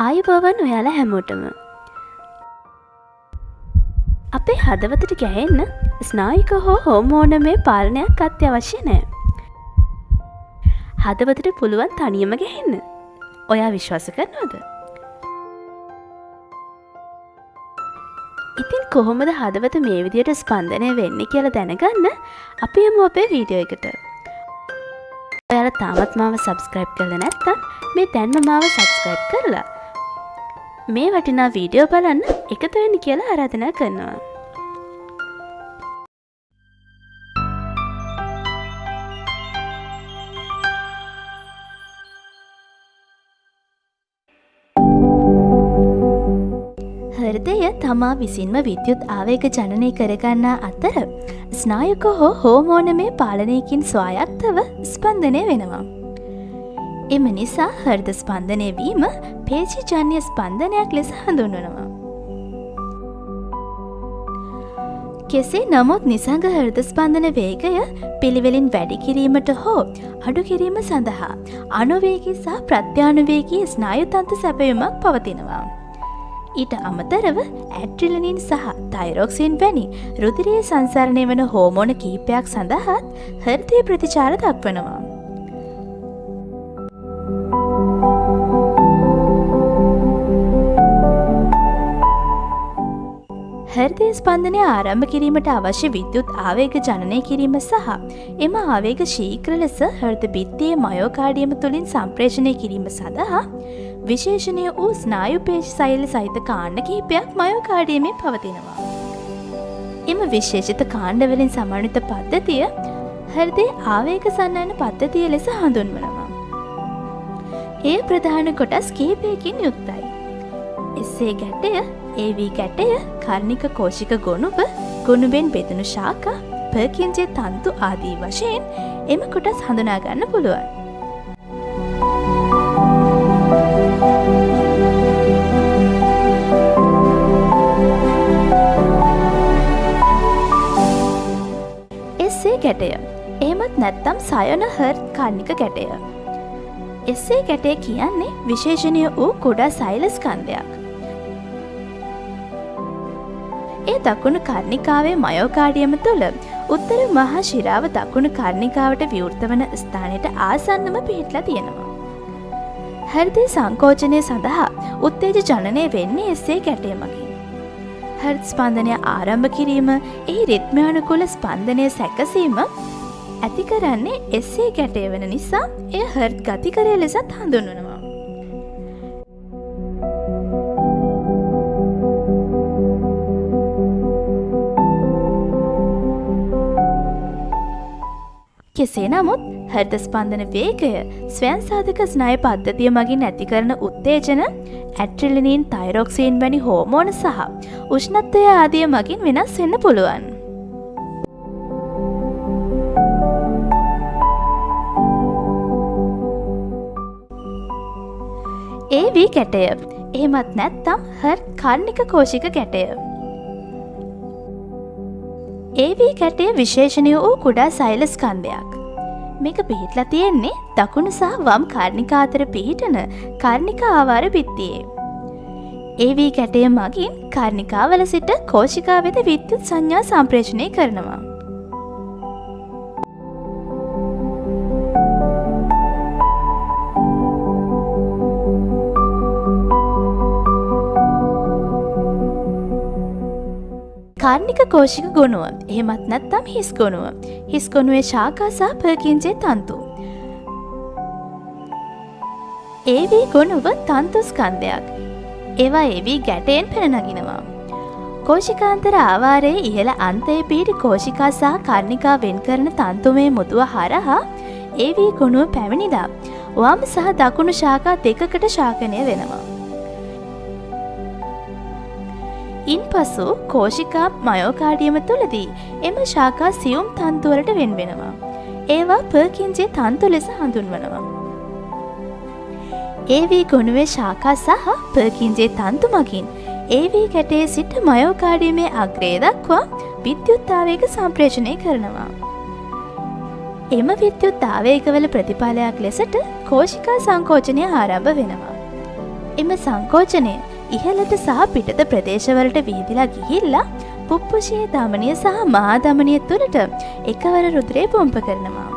ආයුබෝවන් ඔයාලා හැමෝටම. අපේ හදවතට ගැහෙන්න ස්නායුක හෝ හෝමෝනමය පාලනයක් අත්‍යවශ්‍ය නෑ. හදවතට පුළුවන් තනියම ගැහෙන්න. ඔයා විශ්වාස කරනවද? ඉතින් කොහොමද හදවත මේ විදියට ස්පන්දනය වෙන්නේ කියලා දැනගන්න අපි යමු අපේ වීඩියෝ එකට. ඔයාලා තාමත් මාව සබ්ස්ක්‍රයිබ් කරලා නැත්නම් මේ දැන්ම මාව සබ්ස්ක්‍රයිබ් කරලා මේ වටිනා වීඩියෝ බලන්න එකතු වෙන්න කියලා ආරාධනා කරනවා. හෘදය තමා විසින්ම විද්‍යුත් ආවේග ජනනය කරගන්නා අතර ස්නායුක හෝ හෝමෝනමය පාලනයකින් ස්වායත්තව ස්පන්දනය වෙනවා. එම නිසා හෘද ස්පන්දනය වීම පේශීජන්‍ය ස්පන්දනයක් ලෙස හඳුන්වනවා. කෙසේ නමුත් නිසංග හෘද ස්පන්දන වේගය පිළිවෙලින් වැඩි කිරීමට හෝ අඩු කිරීම සඳහා අනුවේගී සහ ප්‍රත්‍යානුවේගී ස්නායු තන්තු සැපයුමක් පවතිනවා. ඊට අමතරව ඇඩ්‍රිනලින් සහ තයිරොක්සින් වැනි රුධිරයේ සංසරණය වන හෝමෝන කිහිපයක් සඳහාත් හෘදය ප්‍රතිචාර දක්වනවා. හෘදය ස්පන්දනය ආරම්භ කිරීමට අවශ්‍ය විද්‍යුත් ආවේග ජනනය කිරීම සහ එම ආවේග ශීඝ්‍ර ලෙස හෘද බිත්තියේ මයෝකාඩියම තුළින් සම්ප්‍රේෂණය කිරීම සඳහා විශේෂණය වූ ස්නායු පේශි සෛල සහිත කාණ්ඩ කිහිපයක් මයෝකාඩියමේ පවතිනවා. එම විශේෂිත කාණ්ඩවලින් සමන්විත පද්ධතිය හෘදයේ ආවේග සන්නයන පද්ධතිය ලෙස හඳුන්වනවා. එය ප්‍රධාන කොටස් කිහිපයකින් යුක්තයි. එසේ ගැටය, AV ගැටය, කර්ණික කෝෂික ගොනුව, ගොනුවෙන් බෙදුණු ශාඛා, පර්කින්ජේ තන්තු ආදී වශයෙන් එම කොටස් හඳුනා ගන්න පුළුවන්. එසේ ගැටය, එහෙමත් නැත්නම් සයන හර්ට් කර්ණික ගැටය. එසේ ගැටය කියන්නේ විශේෂණීය වූ කුඩා සෛල ස්කන්ධයක්. ඒ දකුණු කර්ණිකාවේ මයෝකාඩියම තුළ උත්තර මහා ශිරාව දකුණු කර්ණිකාවට විවෘත වන ස්ථානයට ආසන්නම පිහිටලා තියෙනවා. හෘදයේ සංකෝචනය සඳහා උත්තේජ ජනනය වෙන්නේ එසේ ගැටය මගින්. හෘද ස්පන්දනය ආරම්භ කිරීම, එහි රිද්මයානුකූල ස්පන්දනය සැකසීම ඇති කරන්නේ එසේ ගැටය වන නිසා එය හෘද ගතිකරය ලෙසත් හඳුන්වනවා. කෙසේ නමුත් හෘද ස්පන්දන වේගය ස්වයංසාධක ස්නායු පද්ධතිය මගින් ඇති කරන උත්තේජන, ඇඩ්‍රිනලින්, තයිරොක්සින් වැනි හෝමෝන සහ උෂ්ණත්වය ආදිය මගින් වෙනස් වෙන්න පුළුවන්. AV ගැටය, එහෙමත් නැත්නම් හෘද කර්ණික කෝෂික ගැටය. AV ගැටය විශේෂණීය වූ කුඩා සෛල ස්කන්ධයක්. මේක පිහිටලා තියෙන්නේ දකුණු සහ වම් කර්ණිකා අතර පිහිටන කර්ණිකා ආවාර බිත්තියේ. AV ගැටය මගින් කර්ණිකාවල සිට කෝෂිකා වෙත විද්‍යුත් සංඥා සම්ප්‍රේෂණය කරනවා. කර්ණික කෝෂික ගොනුව, එහෙමත් නැත්නම් හිස් ගොනුව. හිස් ගොනුවේ ශාඛා සහ පර්කින්ජේ තන්තු. AV ගොනුව තන්තු ස්කන්ධයක්. ඒවා AV ගැටයෙන් පැන නගිනවා. කෝෂිකාන්තර ආවාරයේ ඉහළ අන්තයේ පිහිටි කෝෂිකා සහ කර්ණිකා වෙන් කරන තන්තුමය මුදුව හරහා AV ගොනුව පැමිණිලා වම් සහ දකුණු ශාඛා දෙකකට ශාඛනය වෙනවා. ඉන්පසු කෝෂිකා මයෝකාඩියම තුළදී එම ශාඛා සියුම් තන්තුවලට වෙන් වෙනවා. ඒවා පර්කින්ජේ තන්තු ලෙස හඳුන්වනවා. AV ගොනුවේ ශාඛා සහ පර්කින්ජේ තන්තු මගින් AV ගැටයේ සිට මයෝකාඩියමේ අග්‍රය දක්වා විද්‍යුත් ආවේග සම්ප්‍රේෂණය කරනවා. එම විද්‍යුත් ආවේගවල ප්‍රතිඵලයක් ලෙසට කෝෂිකා සංකෝචනය ආරම්භ වෙනවා. එම සංකෝචනය ඉහළට සහ පිටත ප්‍රදේශවලට වීදිලා ගිහිල්ලා පුප්පුෂයේ දමනය සහ මහා දමනය තුළට එකවර රුධිරය පොම්ප කරනවා.